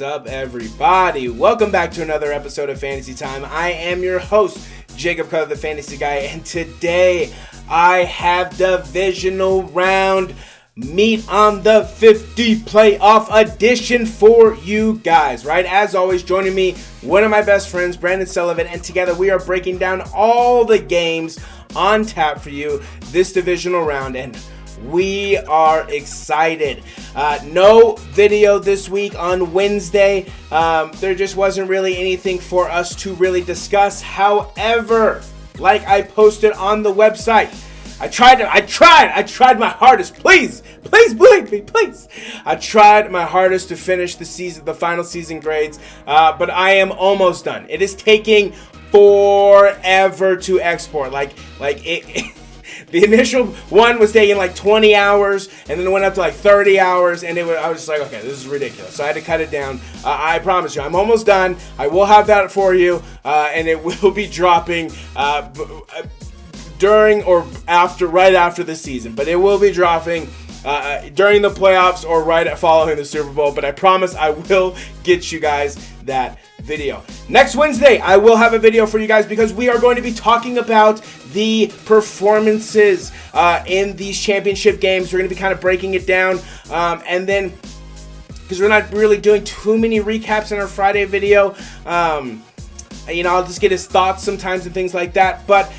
is up, everybody? Welcome back to another episode of Fantasy Time. I am your host, Jacob Cutler, the Fantasy Guy, and today I have Divisional Round Meet on the 50 playoff edition for you guys, right? As always, joining me, one of my best friends, Brandon Sullivan, and together we are breaking down all the games on tap for you this divisional round, and we are excited. No video this week on Wednesday. There just wasn't really anything for us to really discuss. However, like I posted on the website, I tried my hardest. Please believe me, please. I tried my hardest to finish the final season grades, but I am almost done. It is taking forever to export. The initial one was taking like 20 hours, and then it went up to like 30 hours, and I was just like, okay, this is ridiculous. So I had to cut it down. I promise you, I'm almost done. I will have that for you, and it will be dropping during or right after the season. But it will be dropping during the playoffs or right following the Super Bowl. But I promise I will get you guys that video. Next Wednesday, I will have a video for you guys because we are going to be talking about the performances in these championship games. We're going to be kind of breaking it down. And then, because we're not really doing too many recaps in our Friday video, I'll just get his thoughts sometimes and things like that. But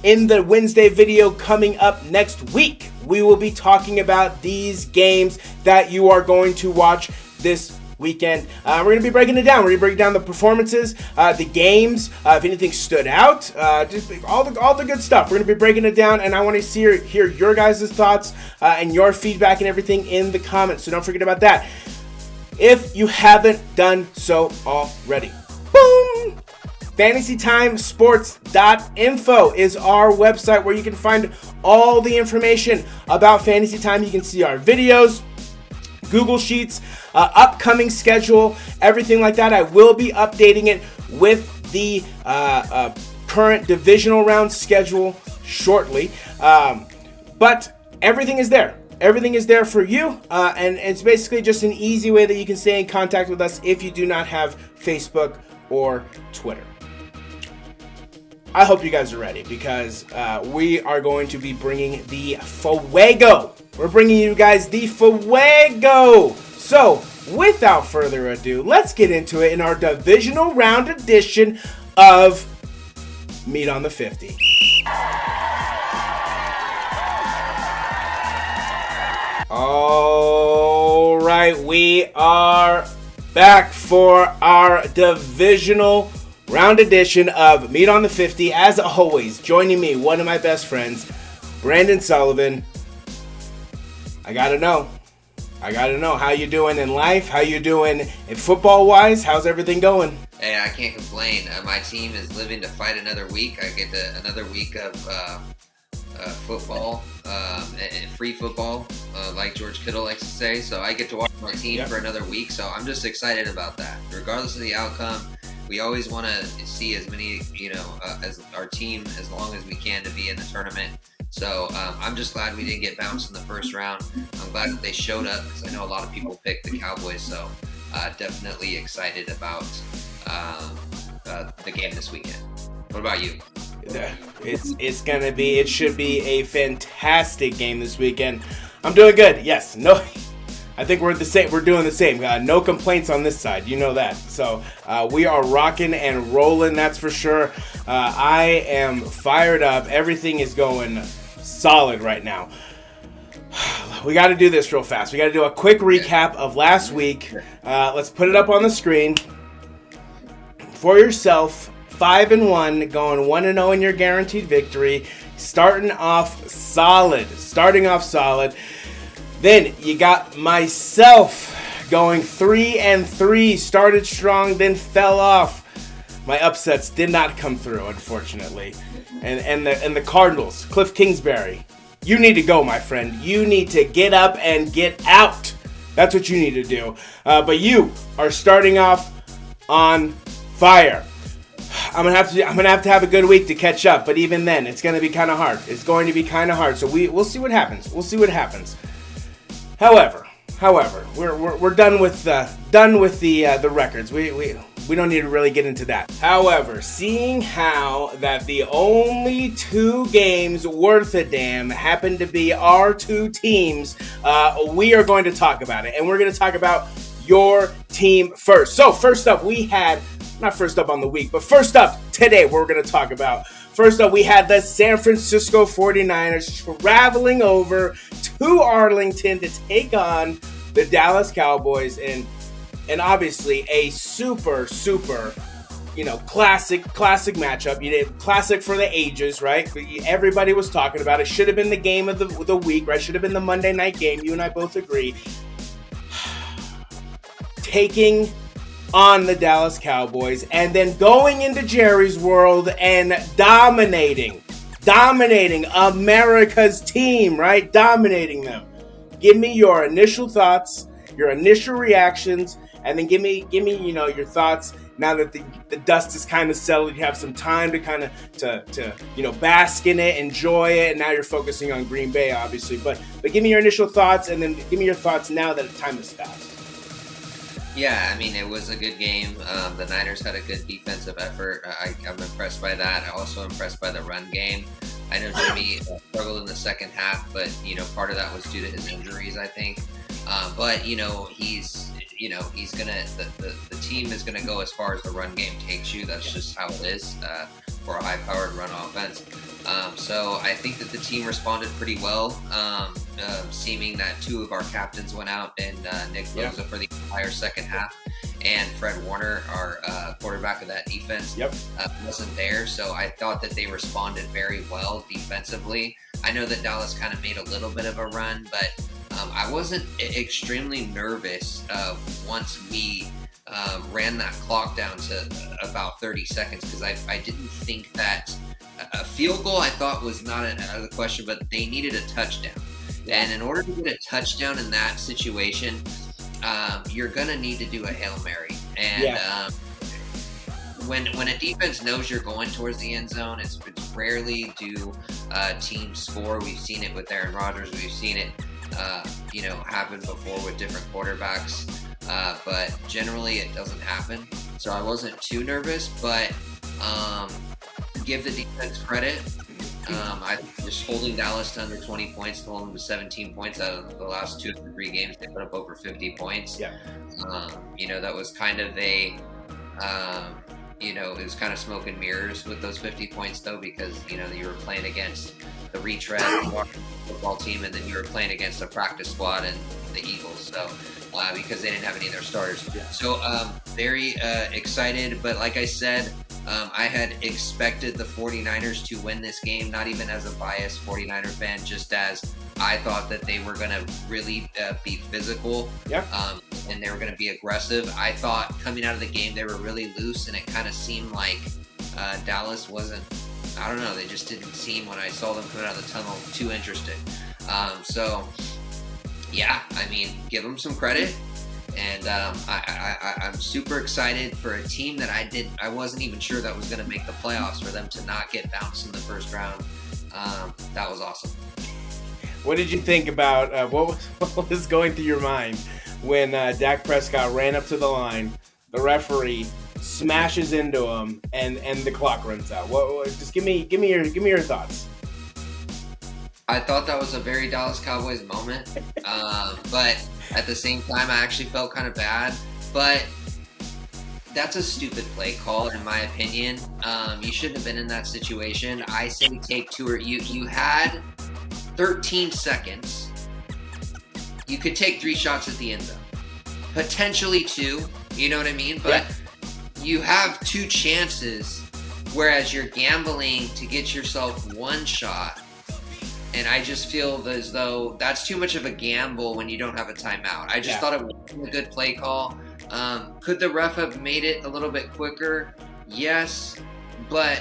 in the Wednesday video coming up next week, we will be talking about these games that you are going to watch this weekend. We're going to be breaking it down. We're going to break down the performances, the games, if anything stood out, just all the good stuff. We're going to be breaking it down, and I want to hear your guys' thoughts and your feedback and everything in the comments. So don't forget about that. If you haven't done so already, boom! FantasyTimeSports.info is our website where you can find all the information about Fantasy Time. You can see our videos, Google Sheets, upcoming schedule, everything like that. I will be updating it with the current divisional round schedule shortly. But everything is there. Everything is there for you, and it's basically just an easy way that you can stay in contact with us if you do not have Facebook or Twitter. I hope you guys are ready because we are going to be bringing the Fuego. We're bringing you guys the Fuego. So, without further ado, let's get into it in our divisional round edition of Meet on the 50. All right, we are back for our divisional round edition of Meet on the 50. As always, joining me, one of my best friends, Brandon Sullivan. I gotta know how you doing in life, how you doing in football-wise, how's everything going? Hey, I can't complain. My team is living to fight another week. I get another week of football, free football, like George Kittle likes to say. So I get to watch my team for another week. So I'm just excited about that. Regardless of the outcome, we always want to see as many, as our team as long as we can to be in the tournament. So I'm just glad we didn't get bounced in the first round. I'm glad that they showed up because I know a lot of people picked the Cowboys. So definitely excited about the game this weekend. What about you? It should be a fantastic game this weekend. I'm doing good. Yes. No. I think we're the same. We're doing the same. No complaints on this side. You know that. So we are rocking and rolling. That's for sure. I am fired up. Everything is going solid right now. We got to do this real fast. We got to do a quick recap of last week. Let's put it up on the screen for yourself. 5-1, going 1-0 in your guaranteed victory. Starting off solid. Then you got myself going 3-3, started strong, then fell off. My upsets did not come through, unfortunately. And the Cardinals, Cliff Kingsbury, you need to go, my friend. You need to get up and get out. That's what you need to do. But you are starting off on fire. I'm gonna have to have a good week to catch up. But even then, it's gonna be kind of hard. So we'll see what happens. However, However, we're done with the records. We don't need to really get into that. However, seeing how that the only 2 games worth a damn happen to be our 2 teams, we are going to talk about it, and we're going to talk about your team first. So first up, we had not first up on the week, but first up today, we're going to talk about. First up, we had the San Francisco 49ers traveling over to Arlington to take on the Dallas Cowboys, and obviously a super, classic matchup. You did classic for the ages, right? Everybody was talking about it. Should have been the game of the week, right? Should have been the Monday night game. You and I both agree. Taking on the Dallas Cowboys, and then going into Jerry's world and dominating America's team, right? Dominating them. Give me your initial thoughts, your initial reactions, and then give me your thoughts now that the dust is kind of settled. You have some time to kind of to bask in it, enjoy it, and now you're focusing on Green Bay, obviously. But give me your initial thoughts, and then give me your thoughts now that time has passed. Yeah, I mean, it was a good game. The Niners had a good defensive effort. I'm impressed by that. I'm also impressed by the run game. I know Jimmy struggled in the second half, but, part of that was due to his injuries, I think. But, he's going to, the team is going to go as far as the run game takes you. That's just how it is for a high-powered run offense. So I think that the team responded pretty well, seeming that 2 of our captains went out, and Nick Bosa for the entire second half, and Fred Warner, our quarterback of that defense, wasn't there. So I thought that they responded very well defensively. I know that Dallas kind of made a little bit of a run, but I wasn't extremely nervous once we ran that clock down to about 30 seconds, because I didn't think that a field goal I thought was not out of the question, but they needed a touchdown. And in order to get a touchdown in that situation, you're going to need to do a Hail Mary. And when a defense knows you're going towards the end zone, it's rarely do teams score. We've seen it with Aaron Rodgers. We've seen it happen before with different quarterbacks. But generally it doesn't happen. So I wasn't too nervous, but give the defense credit. I just holding Dallas to under 20 points, to hold them to 17 points out of the last 2 or 3 games. They put up over 50 points. Yeah. That was kind of a, it was kind of smoke and mirrors with those 50 points though, because, you were playing against the retread football team, and then you were playing against a practice squad and the Eagles. So, because they didn't have any of their starters. Yeah. So, very excited, but like I said, I had expected the 49ers to win this game, not even as a biased 49er fan, just as I thought that they were going to really be physical, and they were going to be aggressive. I thought coming out of the game they were really loose, and it kind of seemed like Dallas wasn't, I don't know, they just didn't seem, when I saw them coming out of the tunnel, too interested. Give them some credit. And I'm super excited for a team that I wasn't even sure that was going to make the playoffs, for them to not get bounced in the first round. That was awesome. What did you think about what was going through your mind when Dak Prescott ran up to the line, the referee smashes into him, and the clock runs out? Just give me your thoughts. I thought that was a very Dallas Cowboys moment, but at the same time, I actually felt kind of bad. But that's a stupid play call, in my opinion. You shouldn't have been in that situation. I say take 2, or you had 13 seconds. You could take 3 shots at the end zone, potentially 2. You know what I mean? But you have 2 chances, whereas you're gambling to get yourself 1 shot. And I just feel as though that's too much of a gamble when you don't have a timeout. I just thought it was a good play call. Could the ref have made it a little bit quicker? Yes, but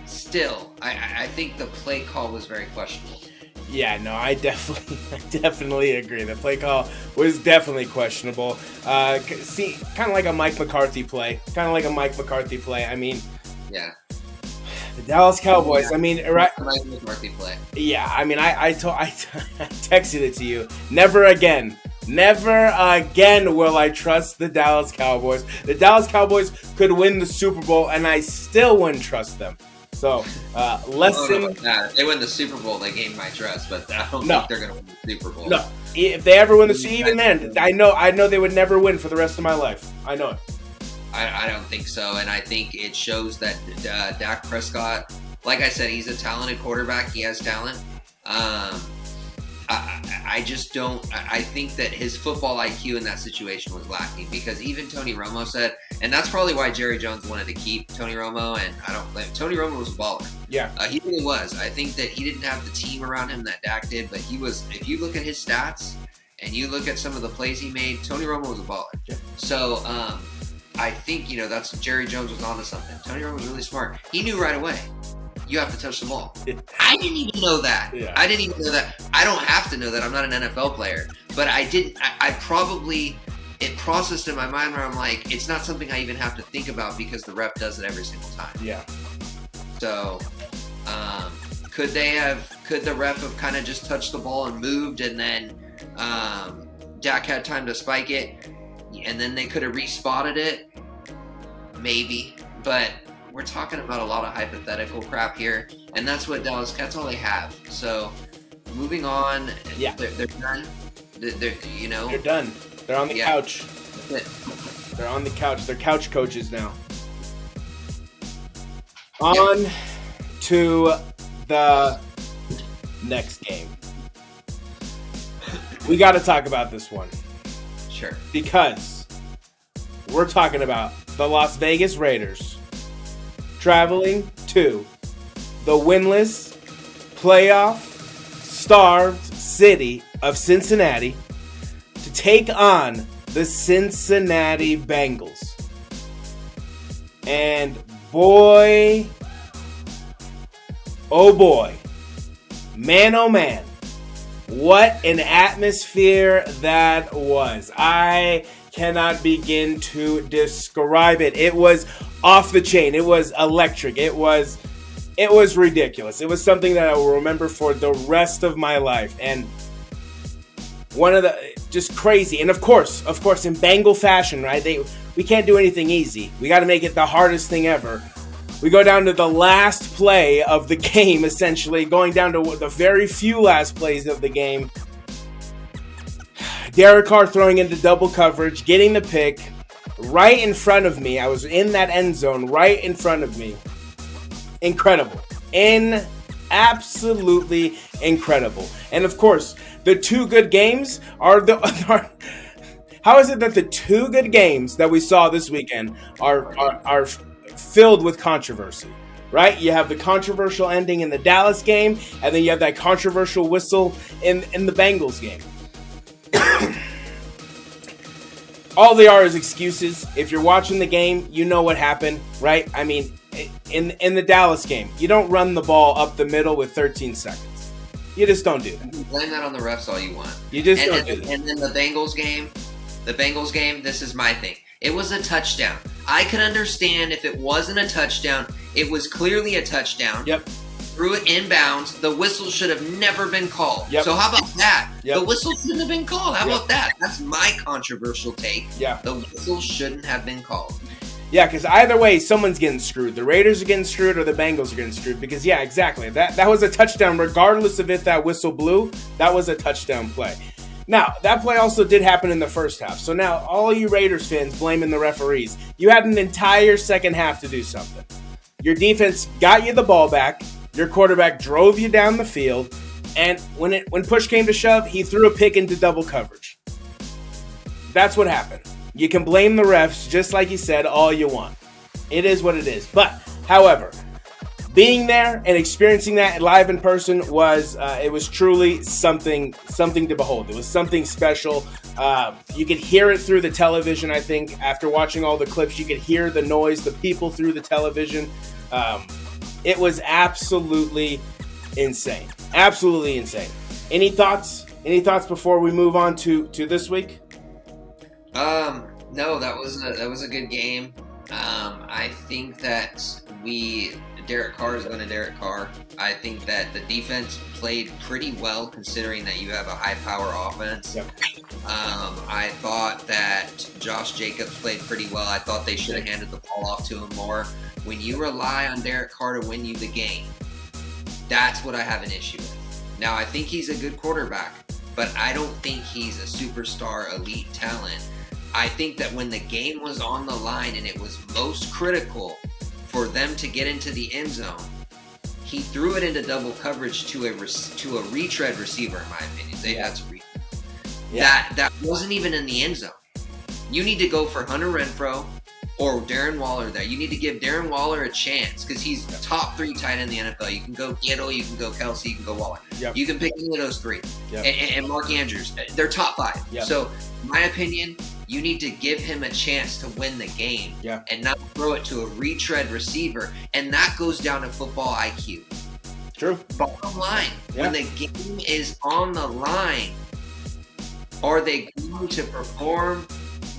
still, I think the play call was very questionable. Yeah, no, I definitely agree. The play call was definitely questionable. See, kind of like a Mike McCarthy play. I mean, the Dallas Cowboys. I mean, right? Mike McCarthy play. Yeah, I mean, I texted it to you. Never again Never again will I trust the Dallas Cowboys. The Dallas Cowboys could win the Super Bowl, and I still wouldn't trust them. So, lesson. If they win the Super Bowl, they gain my trust, but I don't think they're going to win the Super Bowl. No, if they ever win the Super Bowl, even then, I know they would never win for the rest of my life. I know it. I don't think so, and I think it shows that Dak Prescott, like I said, he's a talented quarterback. He has talent. I just don't. I think that his football IQ in that situation was lacking, because even Tony Romo said, and that's probably why Jerry Jones wanted to keep Tony Romo, and I don't blame. Tony Romo was a baller. Yeah, he really was. I think that he didn't have the team around him that Dak did, but he was. If you look at his stats and you look at some of the plays he made, Tony Romo was a baller. Yeah. So I think that's Jerry Jones was onto something. Tony Romo was really smart. He knew right away. You have to touch the ball. I didn't even know that. Yeah. I didn't even know that. I don't have to know that. I'm not an NFL player. But I didn't. It processed in my mind where I'm like, it's not something I even have to think about because the ref does it every single time. Yeah. So, could the ref have kind of just touched the ball and moved, and then Dak had time to spike it, and then they could have respotted it? Maybe. But we're talking about a lot of hypothetical crap here, and that's all they have. So, moving on. Yeah, they're done. They're done. They're on the couch. That's it. They're on the couch. They're couch coaches now. On to the next game. We got to talk about this one. Sure. Because we're talking about the Las Vegas Raiders traveling to the winless, playoff-starved city of Cincinnati to take on the Cincinnati Bengals. And boy, oh boy, man oh man, what an atmosphere that was. I cannot begin to describe it. It was off the chain. It was electric. It was ridiculous. It was something that I will remember for the rest of my life. And one of the just crazy. And of course, in Bengal fashion, right? We can't do anything easy. We got to make it the hardest thing ever. We go down to the last play of the game, essentially, going down to the very few last plays of the game. Derek Carr throwing into double coverage, getting the pick right in front of me. I was in that end zone right in front of me. Incredible. Absolutely incredible. And of course, the two good games are how is it that the two good games that we saw this weekend are filled with controversy, right? You have the controversial ending in the Dallas game, and then you have that controversial whistle in the Bengals game. All they are is excuses. If you're watching the game, you know what happened, right? I mean, in the Dallas game, you don't run the ball up the middle with 13 seconds. You just don't do that. You blame that on the refs all you want. You just don't do that. And then the Bengals game, this is my thing. It was a touchdown. I could understand if it wasn't a touchdown. It was clearly a touchdown. Yep. Threw it inbounds. The whistle should have never been called. Yep. So how about that? Yep. The whistle shouldn't have been called. How about that? That's my controversial take. Yeah. The whistle shouldn't have been called. Yeah, because either way, someone's getting screwed. The Raiders are getting screwed or the Bengals are getting screwed. Because, yeah, exactly. That was a touchdown. Regardless of if that whistle blew, that was a touchdown play. Now, that play also did happen in the first half. So now, all you Raiders fans blaming the referees. You had an entire second half to do something. Your defense got you the ball back. Your quarterback drove you down the field. And when push came to shove, he threw a pick into double coverage. That's what happened. You can blame the refs, just like you said, all you want. It is what it is. But, however, being there and experiencing that live in person was truly something to behold. It was something special. You could hear it through the television, I think. After watching all the clips, you could hear the noise, the people through the television. It was absolutely insane. Absolutely insane. Any thoughts? Any thoughts before we move on to this week? No, that was a good game. I think that Derek Carr is going to Derek Carr. I think that the defense played pretty well considering that you have a high-power offense. Yep. I thought that Josh Jacobs played pretty well. I thought they should have handed the ball off to him more. When you rely on Derek Carr to win you the game, that's what I have an issue with. Now, I think he's a good quarterback, but I don't think he's a superstar elite talent. I think that when the game was on the line and it was most critical for them to get into the end zone, he threw it into double coverage to a retread receiver, in my opinion. That's a retread. That wasn't even in the end zone. You need to go for Hunter Renfrow or Darren Waller there. You need to give Darren Waller a chance because he's top 3 tight end in the NFL. You can go Kittle, you can go Kelsey, you can go Waller. Yep. You can pick any of those 3. Yep. And Mark Andrews, they're top 5. Yep. So, in my opinion, you need to give him a chance to win the game and not throw it to a retread receiver. And that goes down to football IQ. True. Bottom line, when the game is on the line, are they going to perform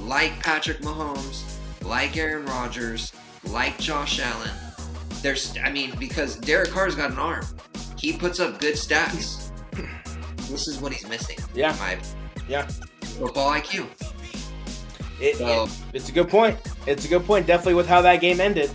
like Patrick Mahomes, like Aaron Rodgers, like Josh Allen? Because Derek Carr's got an arm. He puts up good stats. This is what he's missing. Football IQ. It's a good point. It's a good point. Definitely with how that game ended.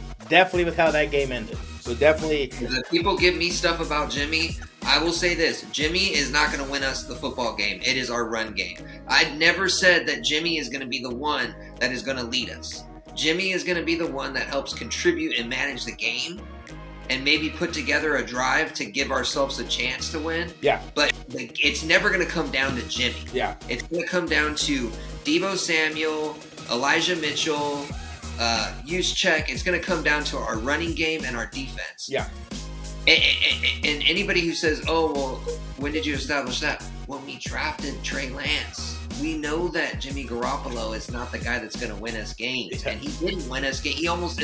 So definitely. If people give me stuff about Jimmy, I will say this. Jimmy is not going to win us the football game. It is our run game. I'd never said that Jimmy is going to be the one that is going to lead us. Jimmy is going to be the one that helps contribute and manage the game and maybe put together a drive to give ourselves a chance to win. Yeah. But it's never going to come down to Jimmy. Yeah. It's going to come down to Deebo Samuel, Elijah Mitchell, Juszczyk. It's going to come down to our running game and our defense. Yeah. And anybody who says, oh, well, when did you establish that? When we drafted Trey Lance. We know that Jimmy Garoppolo is not the guy that's going to win us games. Yeah. And he didn't win us games. He almost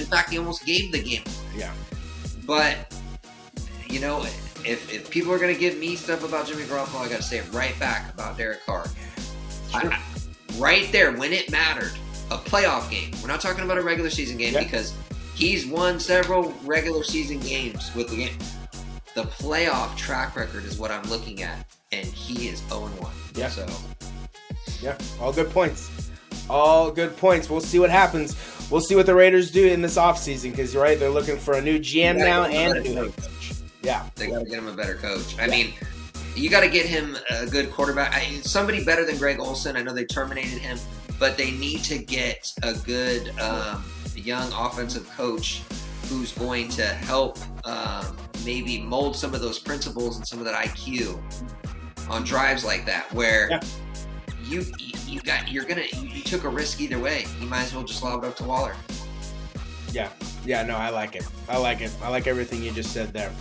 gave the game. Yeah. But, if people are going to give me stuff about Jimmy Garoppolo, I got to say it right back about Derek Carr. Sure. Right there, when it mattered, a playoff game. We're not talking about a regular season game because he's won several regular season games with the game. The playoff track record is what I'm looking at, and he is 0-1. Yeah. So, all good points. We'll see what happens. We'll see what the Raiders do in this offseason because you're right. They're looking for a new GM now and a new head coach. Yeah. They got to get him a better coach. I mean, you got to get him a good quarterback. Somebody better than Greg Olsen. I know they terminated him, but they need to get a good young offensive coach who's going to help maybe mold some of those principles and some of that IQ on drives like that, where you took a risk either way. You might as well just lob it up to Waller. No, I like it. I like everything you just said there.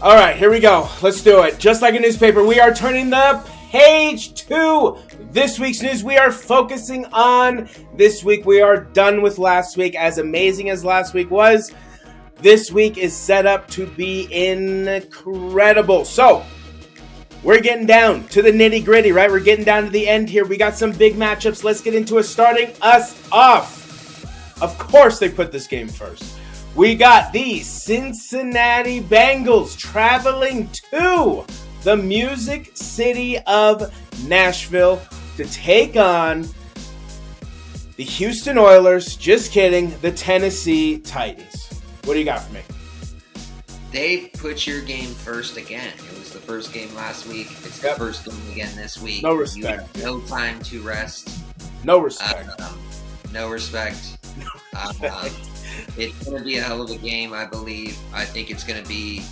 All right, here we go. Let's do it. Just like a newspaper, we are turning the page to this week's news. We are focusing on this week. We are done with last week. As amazing as last week was, this week is set up to be incredible. So, we're getting down to the nitty gritty, right? We're getting down to the end here. We got some big matchups. Let's get into it. Starting us off. Of course, they put this game first. We got the Cincinnati Bengals traveling to the Music City of Nashville to take on the Houston Oilers. Just kidding. The Tennessee Titans. What do you got for me? They put your game first again. It was the first game last week. It's the first game again this week. No respect. You have no time to rest. No respect. No respect. It's going to be a hell of a game, I believe. I think it's going to be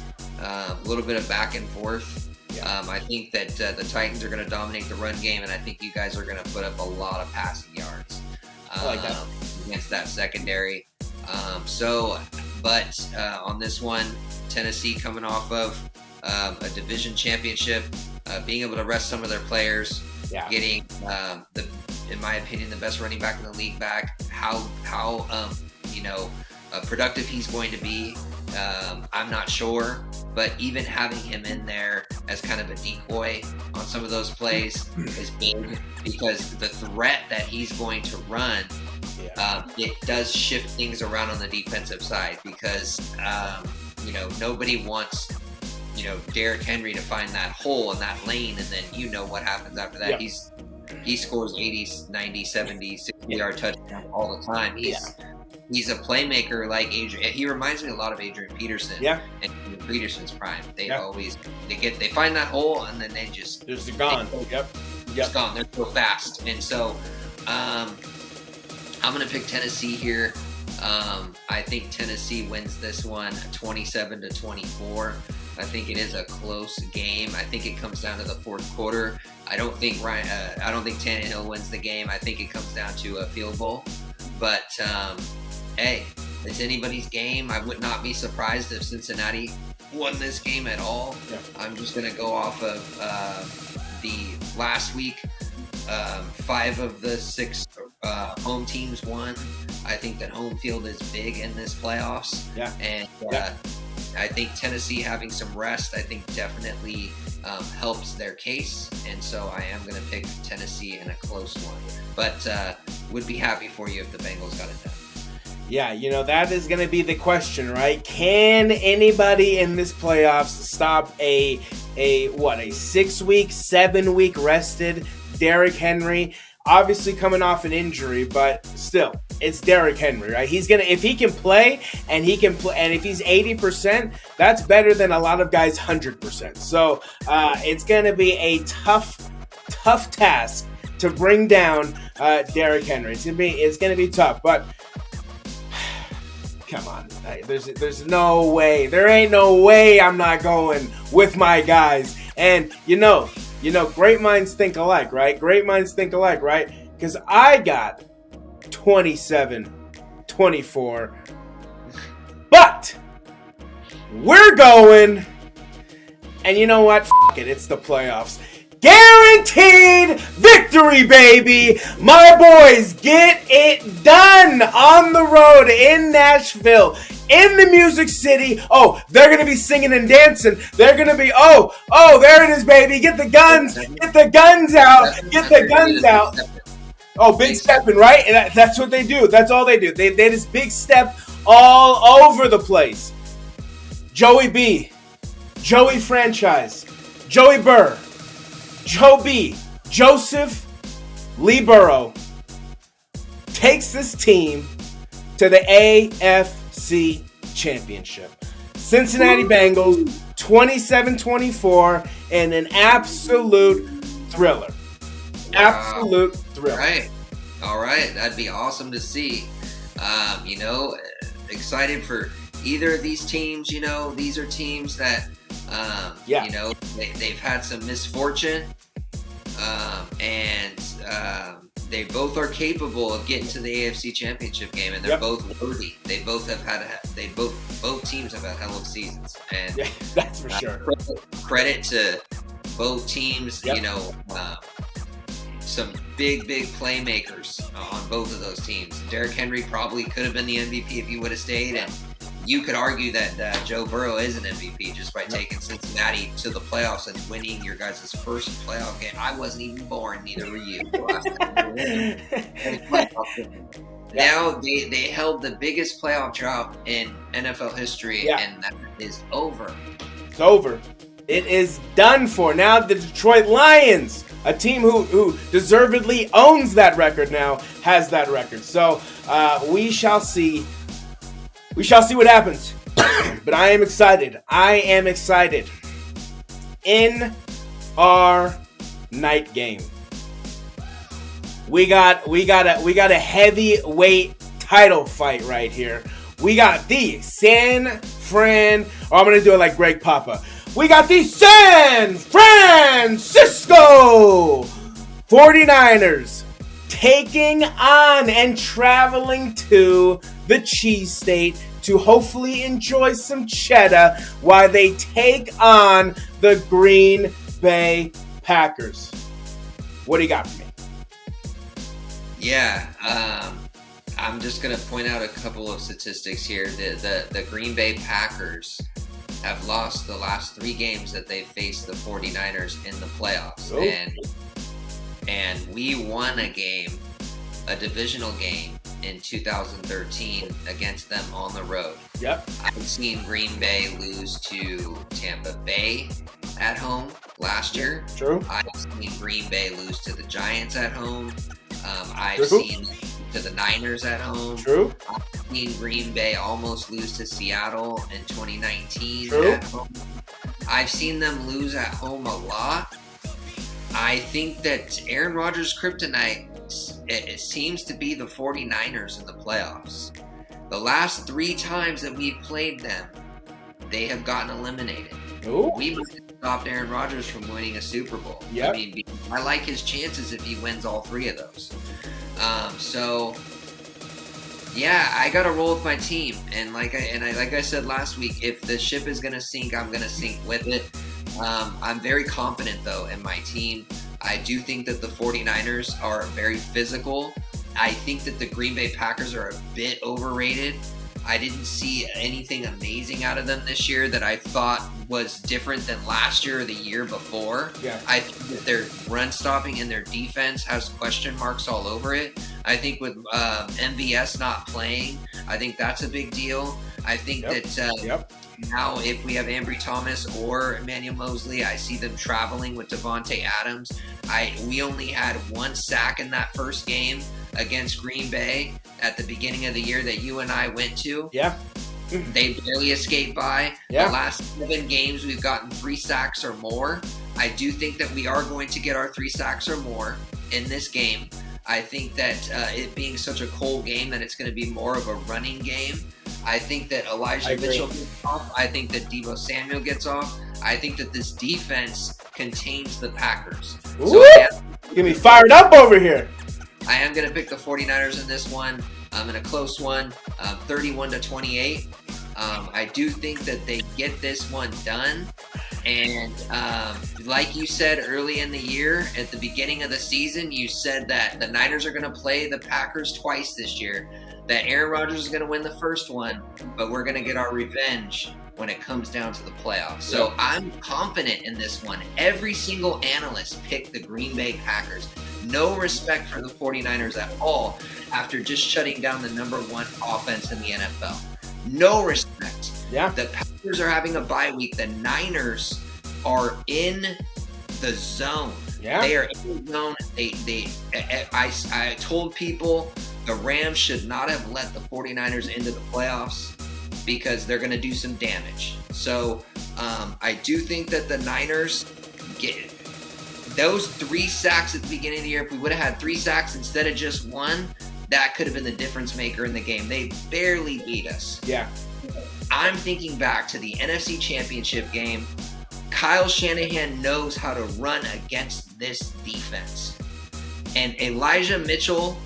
a little bit of back and forth. I think that the Titans are going to dominate the run game, and I think you guys are going to put up a lot of passing yards against that secondary. But on this one, Tennessee coming off of a division championship, being able to rest some of their players, getting in my opinion, the best running back in the league back. How productive he's going to be, I'm not sure. But even having him in there as kind of a decoy on some of those plays is big, because the threat that he's going to run, it does shift things around on the defensive side, because nobody wants Derrick Henry to find that hole in that lane, and then what happens after that. he scores 80, 90, 70, 60-yard touchdowns all the time. He's a playmaker like Adrian. He reminds me a lot of Adrian Peterson. Yeah. And Peterson's prime. They find that hole and then they're gone. Just gone. They're so fast. And so I'm going to pick Tennessee here. I think Tennessee wins this one 27-24. I think it is a close game. I think it comes down to the fourth quarter. I don't think Tannehill wins the game. I think it comes down to a field goal. But hey, it's anybody's game. I would not be surprised if Cincinnati won this game at all. Yeah. I'm just going to go off of the last week. 5 of the 6 home teams won. I think that home field is big in this playoffs. Yeah. And I think Tennessee having some rest, I think definitely helps their case. And so I am going to pick Tennessee in a close one. But would be happy for you if the Bengals got it done. Yeah, that is going to be the question, right? Can anybody in this playoffs stop a 6-week, 7-week rested Derrick Henry? Obviously coming off an injury, but still, it's Derrick Henry, right? If he can play, and if he's 80%, that's better than a lot of guys 100%. So it's going to be a tough task to bring down Derrick Henry. It's going to be tough, but come on, there's no way. There ain't no way I'm not going with my guys. And great minds think alike, right? Because I got 27-24. But we're going, and you know what? F it, it's the playoffs. Guaranteed victory, baby! My boys get it done on the road in Nashville, in the Music City. Oh, they're going to be singing and dancing. They're going to be, oh, there it is, baby. Get the guns. Get the guns out. Get the guns out. Oh, big stepping, right? And that's what they do. That's all they do. They just big step all over the place. Joey B, Joey Franchise, Joey Burr, Joe B, Joseph Lee Burrow takes this team to the AFC Championship. Cincinnati Bengals, 27-24, and an absolute thriller. Absolute thriller. All right. That'd be awesome to see. Excited for either of these teams. These are teams that, they've had some misfortune, and they both are capable of getting to the AFC Championship game, and they're both worthy. They both have both teams have had hell of seasons, and that's for sure. Credit to both teams. Some big playmakers on both of those teams. Derrick Henry probably could have been the MVP if he would have stayed, and you could argue that Joe Burrow is an MVP just by taking Cincinnati to the playoffs and winning your guys' first playoff game. I wasn't even born, neither were you. Now they held the biggest playoff drought in NFL history, and that is over. It's over. It is done for. Now the Detroit Lions, a team who deservedly owns that record now, has that record. So we shall see. We shall see what happens. But I am excited. In our night game, we got a heavyweight title fight right here. We got the I'm gonna do it like Greg Papa. We got the San Francisco 49ers taking on and traveling to the Cheese State to hopefully enjoy some cheddar while they take on the Green Bay Packers. What do you got for me? Yeah, I'm just going to point out a couple of statistics here. The Green Bay Packers have lost the last 3 games that they faced the 49ers in the playoffs. Oh. And we won a divisional game in 2013 against them on the road. Yep. I've seen Green Bay lose to Tampa Bay. at home last year. True. I've seen Green Bay lose to the Giants at home. I've seen to the Niners at home. True. I've seen Green Bay almost lose to Seattle in 2019 True. at home. I've seen them lose at home a lot. I think that Aaron Rodgers' kryptonite it seems to be the 49ers in the playoffs. The last 3 times that we've played them, they have gotten eliminated. Ooh. We must have stopped Aaron Rodgers from winning a Super Bowl. Yep. I mean, I like his chances if he wins all 3 of those. So, yeah, I got to roll with my team. And like I said last week, if the ship is going to sink, I'm going to sink with it. I'm very confident, though, in my team. I do think that the 49ers are very physical. I think that the Green Bay Packers are a bit overrated. I didn't see anything amazing out of them this year that I thought was different than last year or the year before. Yeah. I think that their run stopping and their defense has question marks all over it. I think with MVS not playing, I think that's a big deal. I think that now if we have Ambry Thomas or Emmanuel Mosley, I see them traveling with Devontae Adams. We only had 1 sack in that first game against Green Bay at the beginning of the year that you and I went to. Yeah. They barely escaped by. Yeah. The last 7 games, we've gotten 3 sacks or more. I do think that we are going to get our 3 sacks or more in this game. I think that it being such a cold game, that it's going to be more of a running game. I think that Elijah Mitchell gets off. I think that Deebo Samuel gets off. I think that this defense contains the Packers. Ooh, So get me fired up over here. I am going to pick the 49ers in this one. In a close one, 31-28. I do think that they get this one done. And like you said early in the year, at the beginning of the season, you said that the Niners are going to play the Packers twice this year, that Aaron Rodgers is going to win the first one, but we're going to get our revenge when it comes down to the playoffs. So I'm confident in this one. Every single analyst picked the Green Bay Packers. No respect for the 49ers at all after just shutting down the number 1 offense in the NFL. No respect. Yeah. The Packers are having a bye week. The Niners are in the zone. Yeah. They are in the zone. I told people the Rams should not have let the 49ers into the playoffs because they're going to do some damage. So I do think that the Niners get those 3 sacks at the beginning of the year. If we would have had 3 sacks instead of just 1, that could have been the difference maker in the game. They barely beat us. Yeah. I'm thinking back to the NFC Championship game. Kyle Shanahan knows how to run against this defense. And Elijah Mitchell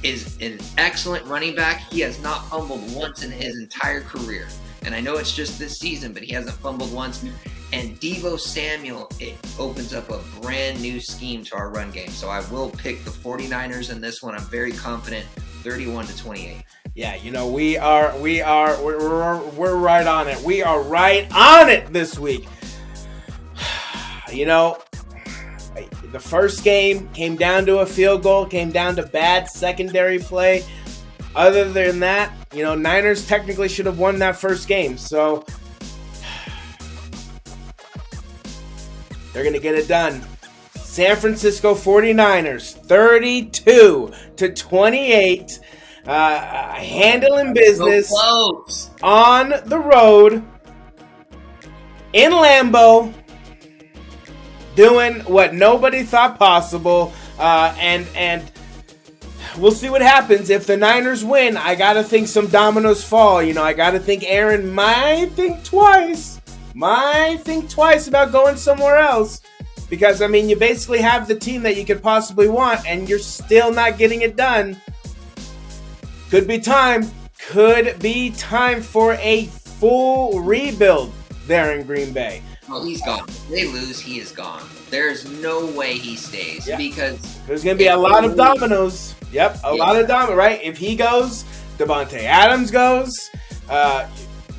is an excellent running back. He has not fumbled once in his entire career. And I know it's just this season, but he hasn't fumbled once. And Deebo Samuel, it opens up a brand new scheme to our run game. So I will pick the 49ers in this one. I'm very confident, 31-28. Yeah, we're right on it. We are right on it this week. The first game came down to a field goal, came down to bad secondary play. Other than that, Niners technically should have won that first game. So they're going to get it done. San Francisco 49ers, 32-28. Handling business on the road in Lambeau, doing what nobody thought possible, and we'll see what happens. If the Niners win, I gotta think some dominoes fall. I gotta think Aaron might think twice about going somewhere else, because you basically have the team that you could possibly want, and you're still not getting it done. Could be time for a full rebuild there in Green Bay. Well, he's gone. If they lose, he is gone. There's no way he stays because there's going to be a lot of dominoes. Yep, a lot of dominoes, right? If he goes, Devontae Adams goes,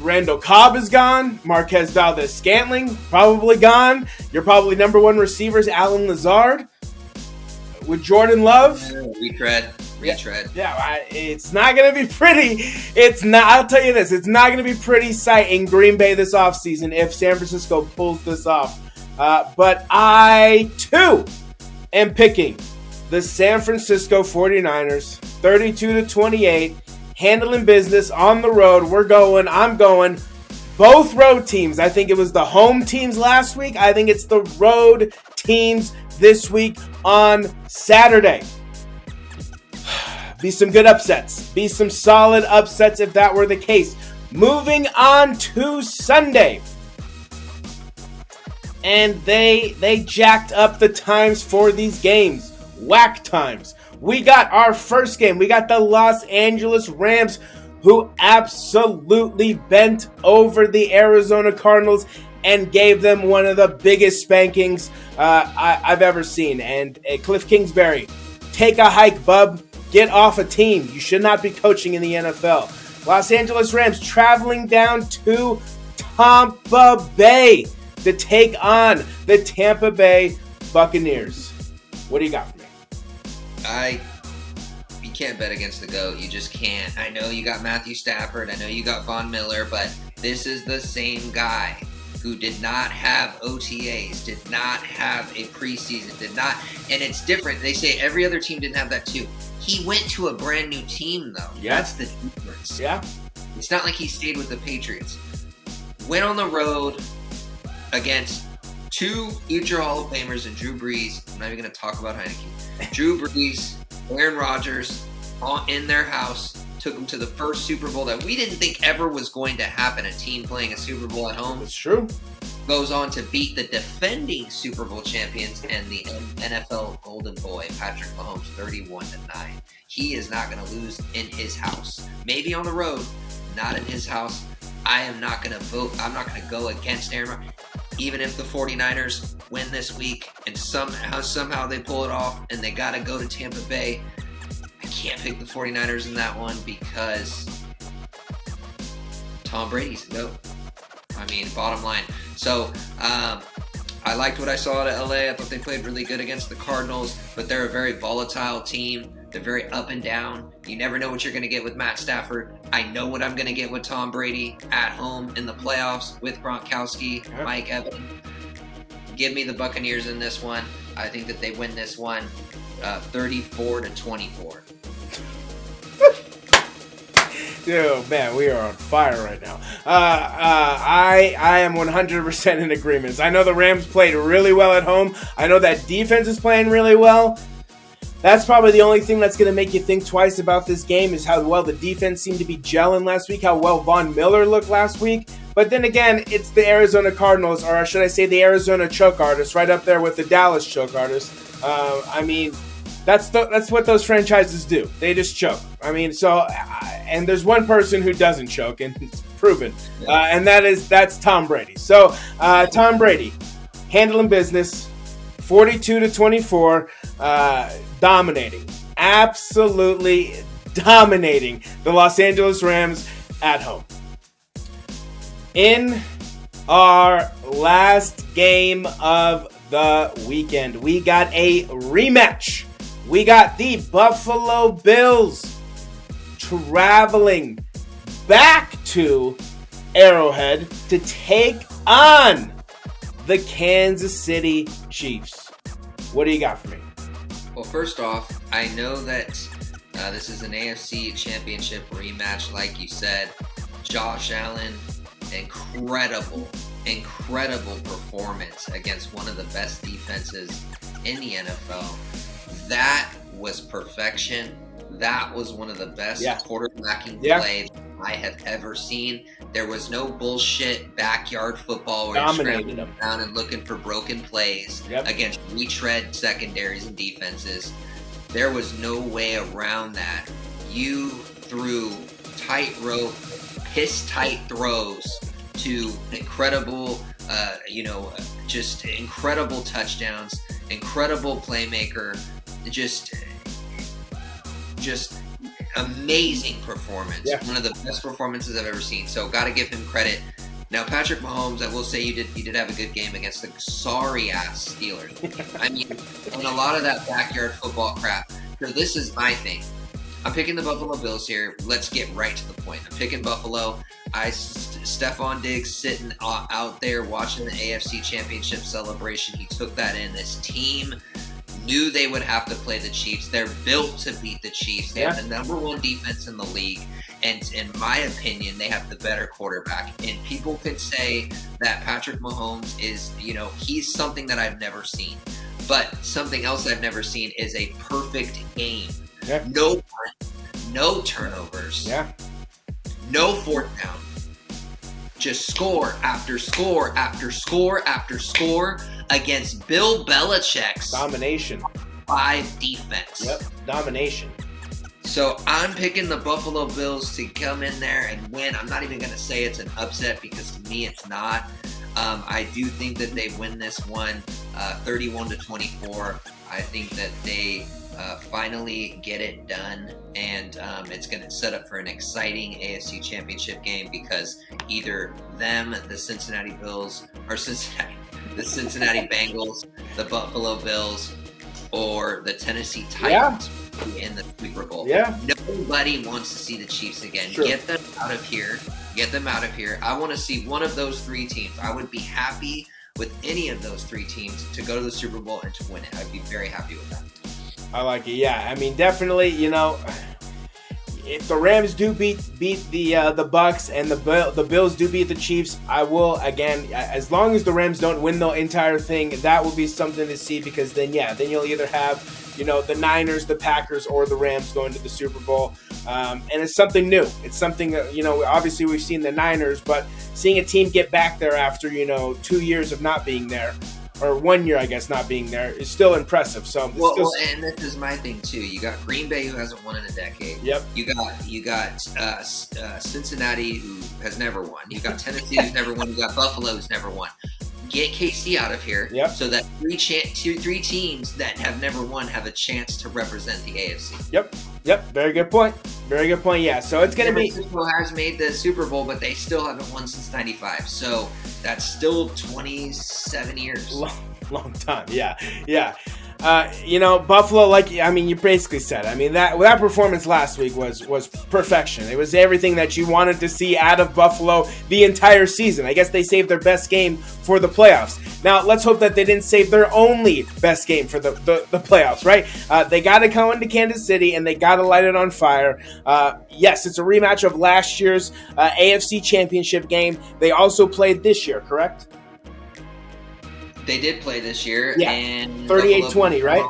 Randall Cobb is gone, Marquez Valdez-Scantling probably gone. Your probably number 1 receivers, Alan Lazard, with Jordan Love. Retread. Yeah, it's not going to be pretty. It's not. I'll tell you this. It's not going to be pretty sight in Green Bay this offseason if San Francisco pulls this off. But I, too, am picking the San Francisco 49ers, 32-28, handling business on the road. I'm going. Both road teams. I think it was the home teams last week. I think it's the road teams this week on Saturday. Be some good upsets. Be some solid upsets if that were the case. Moving on to Sunday. And they jacked up the times for these games. Whack times. We got our first game. We got the Los Angeles Rams, who absolutely bent over the Arizona Cardinals and gave them one of the biggest spankings I've ever seen. And Cliff Kingsbury, take a hike, bub. Get off a team. You should not be coaching in the NFL. Los Angeles Rams traveling down to Tampa Bay to take on the Tampa Bay Buccaneers. What do you got for me? You can't bet against the GOAT. You just can't. I know you got Matthew Stafford. I know you got Von Miller, but this is the same guy who did not have OTAs, did not have a preseason, and it's different. They say every other team didn't have that too. He went to a brand new team, though. Yeah. That's the difference. Yeah. It's not like he stayed with the Patriots. Went on the road against two future Hall of Famers and Drew Brees. I'm not even going to talk about Heineke. Drew Brees, Aaron Rodgers, in their house, took them to the first Super Bowl that we didn't think ever was going to happen, a team playing a Super Bowl at home. It's true. Goes on to beat the defending Super Bowl champions and the NFL Golden Boy, Patrick Mahomes, 31-9. He is not going to lose in his house. Maybe on the road, not in his house. I am not going to vote. I'm not going to go against Aaron Rodgers. Even if the 49ers win this week and somehow they pull it off and they got to go to Tampa Bay, I can't pick the 49ers in that one because Tom Brady's a GOAT. I mean, bottom line. So, I liked what I saw at LA. I thought they played really good against the Cardinals, but they're a very volatile team. They're very up and down. You never know what you're going to get with Matt Stafford. I know what I'm going to get with Tom Brady at home in the playoffs with Gronkowski, Mike Evans. Give me the Buccaneers in this one. I think that they win this one 34-24. Dude, man, we are on fire right now. I am 100% in agreement. I know the Rams played really well at home. I know that defense is playing really well. That's probably the only thing that's going to make you think twice about this game is how well the defense seemed to be gelling last week, how well Von Miller looked last week. But then again, it's the Arizona Cardinals, or should I say the Arizona choke artists, right up there with the Dallas choke artists. I mean, that's what those franchises do. They just choke. I mean, and there's one person who doesn't choke, and it's proven, and that's Tom Brady. So Tom Brady handling business, 42-24, dominating, absolutely dominating the Los Angeles Rams at home. In our last game of the weekend, we got a rematch. We got the Buffalo Bills traveling back to Arrowhead to take on the Kansas City Chiefs. What do you got for me? Well, first off, I know that this is an AFC Championship rematch, like you said. Josh Allen, incredible performance against one of the best defenses in the NFL. That was perfection. That was one of the best quarterbacking plays I have ever seen. There was no bullshit backyard football where you're scrambling down and looking for broken plays against retread secondaries and defenses. There was no way around that. You threw tightrope, piss-tight throws to incredible, just incredible touchdowns, incredible playmaker, just amazing performance. Yeah. One of the best performances I've ever seen. So got to give him credit. Now, Patrick Mahomes, I will say you did have a good game against the sorry-ass Steelers. I mean, and a lot of that backyard football crap. So this is my thing. I'm picking the Buffalo Bills here. Let's get right to the point. I'm picking Buffalo. Stephon Diggs sitting out there watching the AFC Championship celebration. He took that in. This team knew they would have to play the Chiefs. They're built to beat the Chiefs. They have the number one defense in the league. And in my opinion, they have the better quarterback. And people could say that Patrick Mahomes is, he's something that I've never seen. But something else I've never seen is a perfect game. Yeah. No turnovers. Yeah. No fourth down. Just score after score after score after score against Bill Belichick's domination 5 defense. Yep, domination. So I'm picking the Buffalo Bills to come in there and win. I'm not even going to say it's an upset because to me it's not. I do think that they win this one 31-24. I think that they finally get it done, and it's going to set up for an exciting AFC Championship game because either them, the Cincinnati Bills, or the Cincinnati Bengals, the Buffalo Bills, or the Tennessee Titans in the Super Bowl. Yeah. Nobody wants to see the Chiefs again. Sure. Get them out of here. Get them out of here. I want to see one of those 3 teams. I would be happy with any of those 3 teams to go to the Super Bowl and to win it. I'd be very happy with that. I like it. Yeah, I mean, definitely. If the Rams do beat the Bucks and the Bills do beat the Chiefs, I will again. As long as the Rams don't win the entire thing, that will be something to see because then you'll either have the Niners, the Packers, or the Rams going to the Super Bowl, and it's something new. It's something obviously we've seen the Niners, but seeing a team get back there after 2 years of not being there. Or 1 year, I guess, not being there is still impressive. So, and this is my thing too. You got Green Bay, who hasn't won in a decade. Yep. You got Cincinnati, who has never won. You got Tennessee, who's never won. You got Buffalo, who's never won. Get KC out of here, so that three teams that have never won have a chance to represent the AFC. Yep. Very good point. Yeah. So it's going to be. Francisco has made the Super Bowl, but they still haven't won since '95. So that's still 27 years. Long time. Yeah. Buffalo, you basically said. That performance last week was perfection. It was everything that you wanted to see out of Buffalo the entire season. I guess they saved their best game for the playoffs. Now, let's hope that they didn't save their only best game for the playoffs, right? They got to go into Kansas City, and they got to light it on fire. Yes, it's a rematch of last year's AFC Championship game. They also played this year, correct? They did play this year. Yeah, and 38-20, right?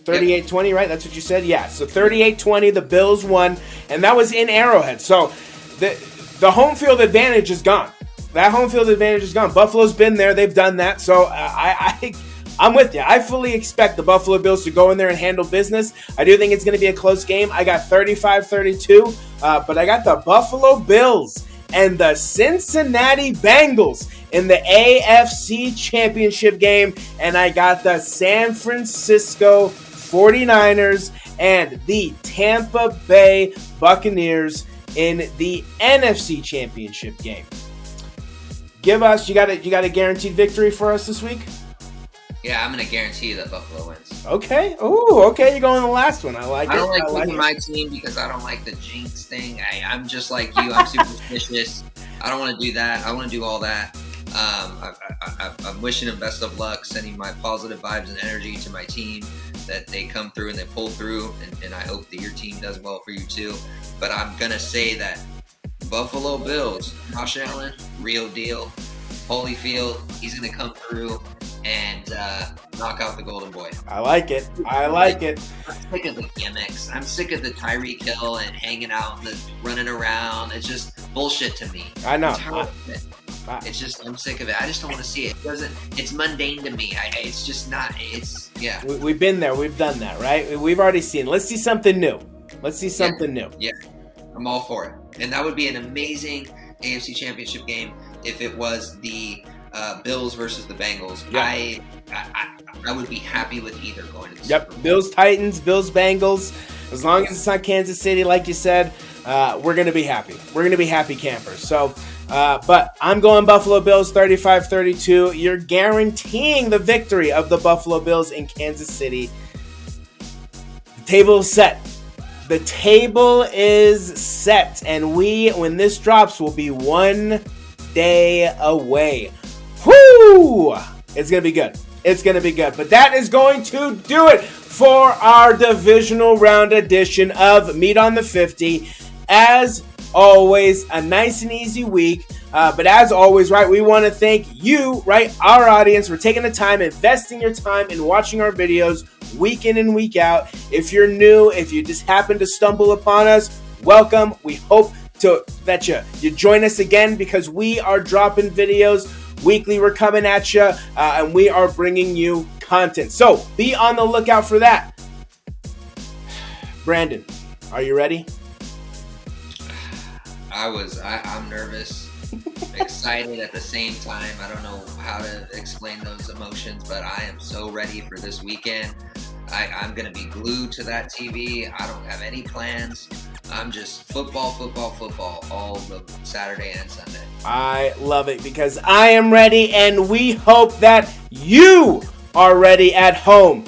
38-20, right? That's what you said? Yeah, so 38-20, the Bills won, and that was in Arrowhead. So the home field advantage is gone. That home field advantage is gone. Buffalo's been there. They've done that. So I'm with you. I fully expect the Buffalo Bills to go in there and handle business. I do think it's going to be a close game. I got 35-32, but I got the Buffalo Bills and the Cincinnati Bengals in the AFC Championship game, and I got the San Francisco 49ers and the Tampa Bay Buccaneers in the NFC Championship game. You got a guaranteed victory for us this week? Yeah, I'm going to guarantee you that Buffalo wins. Okay. Ooh, okay. You're going the last one. I like it. I don't like picking my team because I don't like the jinx thing. I'm just like you. I'm superstitious. I don't want to do that. I want to do all that. I'm wishing them best of luck, sending my positive vibes and energy to my team, that they come through and they pull through, and I hope that your team does well for you too. But I'm going to say that Buffalo Bills, Josh Allen, real deal. Holyfield, he's going to come through and knock out the Golden Boy. I like it. I'm sick of the gimmicks. I'm sick of the Tyreek Hill and hanging out and running around. It's just bullshit to me. I know. It's just, I'm sick of it. I just don't want to see it. It's mundane to me. It's just not, yeah. We've been there. We've done that, right? We've already seen. Let's see something new. Yeah. I'm all for it. And that would be an amazing AFC Championship game if it was the Bills versus the Bengals. Yeah. I would be happy with either going to the Super Bowl. Bills Titans, Bills Bengals. As long as it's not Kansas City, like you said, we're going to be happy. We're going to be happy campers. So, but I'm going Buffalo Bills 35-32. You're guaranteeing the victory of the Buffalo Bills in Kansas City. The table is set. The table is set, and when this drops, will be 1 day away. Whoo! It's going to be good. It's going to be good. But that is going to do it for our divisional round edition of Meat on the 50. As always, a nice and easy week. But as always, right, we want to thank you, right, our audience, for taking the time, investing your time in watching our videos week in and week out. If you're new, if you just happen to stumble upon us, welcome. We hope that you join us again, because we are dropping videos weekly. We're coming at you, and we are bringing you content. So be on the lookout for that. Brandon, are you ready? I'm nervous, excited at the same time. I don't know how to explain those emotions, but I am so ready for this weekend. I'm going to be glued to that TV. I don't have any plans. I'm just football all the Saturday and Sunday. I love it, because I am ready, and we hope that you are ready at home.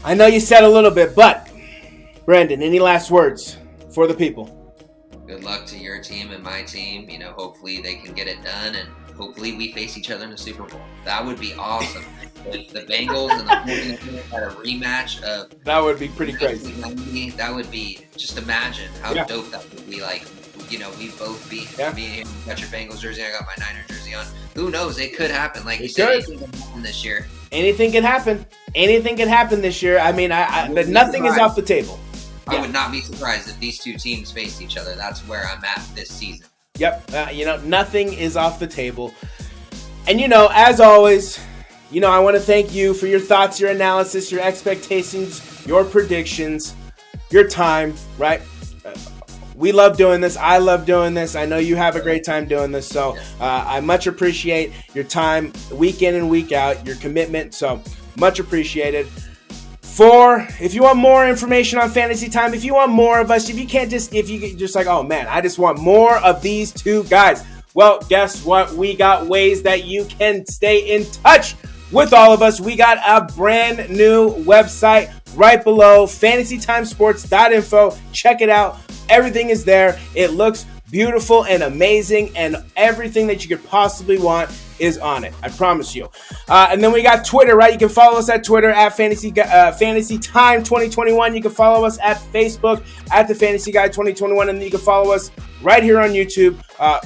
I know you said a little bit, but Brandon, any last words for the people? Good luck to your team and my team. Hopefully they can get it done, and hopefully we face each other in the Super Bowl. That would be awesome. If the Bengals and the 49ers had a rematch of... That would be pretty crazy. That would be... Just imagine how dope that would be. Like, we both beat... Me and you got your Bengals jersey, I got my Niner jersey on. Who knows? It could happen. Like you said, anything can happen this year. Anything can happen. Anything can happen this year. I mean, nothing is off the table. I would not be surprised if these two teams faced each other. That's where I'm at this season. Yep. Nothing is off the table. And, as always, I want to thank you for your thoughts, your analysis, your expectations, your predictions, your time, right? We love doing this. I love doing this. I know you have a great time doing this. So I much appreciate your time week in and week out, your commitment. So much appreciated. If you want more information on Fantasy Time, if you want more of us, if you just like, oh man, I just want more of these two guys. Well, guess what? We got ways that you can stay in touch with all of us. We got a brand new website right below, fantasytimesports.info. Check it out. Everything is there. It looks beautiful and amazing, and everything that you could possibly want is on it. I promise you. And then we got Twitter, right? You can follow us at Twitter at Fantasy Time 2021. You can follow us at Facebook at the Fantasy Guy 2021, and then you can follow us right here on YouTube,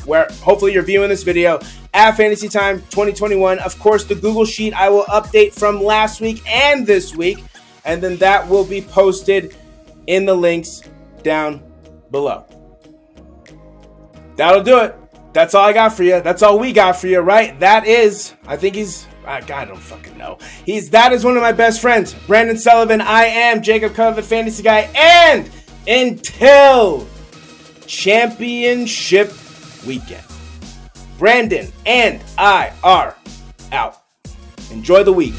where hopefully you're viewing this video, at Fantasy Time 2021. Of course, the Google Sheet I will update from last week and this week, and then that will be posted in the links down below. That'll do it. That's all I got for you. That's all we got for you, right? I don't fucking know. That is one of my best friends, Brandon Sullivan. I am Jacob Cutler, the Fantasy Guy. And until championship weekend, Brandon and I are out. Enjoy the week.